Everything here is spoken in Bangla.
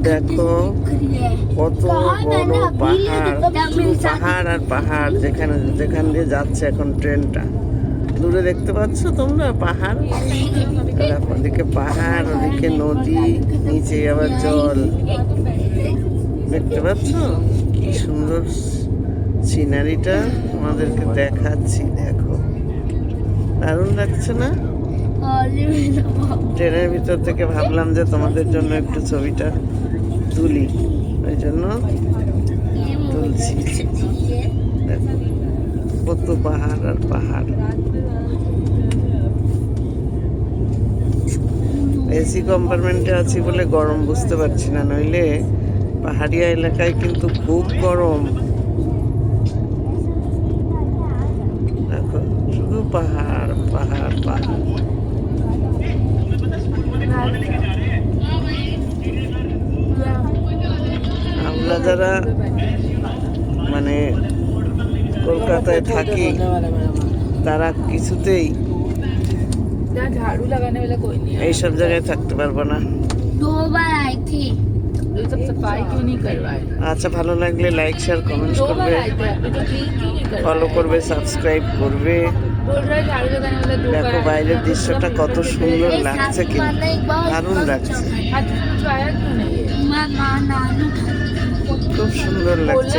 দেখো কত বড় পাহাড়, শুধু পাহাড় আর পাহাড়। যেখান দিয়ে যাচ্ছে এখন ট্রেনটা, দূরে দেখতে পাচ্ছ তোমরা পাহাড়। দেখো ওদিকে পাহাড়, ওদিকে নদী, নিচে আবার জল। দেখতে পাচ্ছ কি সুন্দর সিনারিটা, তোমাদেরকে দেখাচ্ছি। দেখো দারুণ লাগছে না? ট্রেনের ভিতর থেকে ভাবলাম যে তোমাদের জন্য একটু ছবিটা তুলি, ওই জন্য তুলছি। দেখো কত পাহাড় আর পাহাড়। এসি কম্পার্টমেন্টে আছি বলে গরম বুঝতে পারছি না, নইলে পাহাড়িয়া এলাকায় কিন্তু খুব গরম। দেখো শুধু পাহাড় পাহাড় পাহাড়। আমরা যারা মানে কলকাতায় থাকি তারা কিছুতেই এইসব জায়গায় থাকতে পারবো না। আচ্ছা, ভালো লাগলে লাইক শেয়ার কমেন্ট করবে, ফলো করবে, সাবস্ক্রাইব করবে। দেখো বাইরের দৃশ্যটা কত সুন্দর লাগছে, কিন্তু দারুণ লাগছে, খুব সুন্দর লাগছে।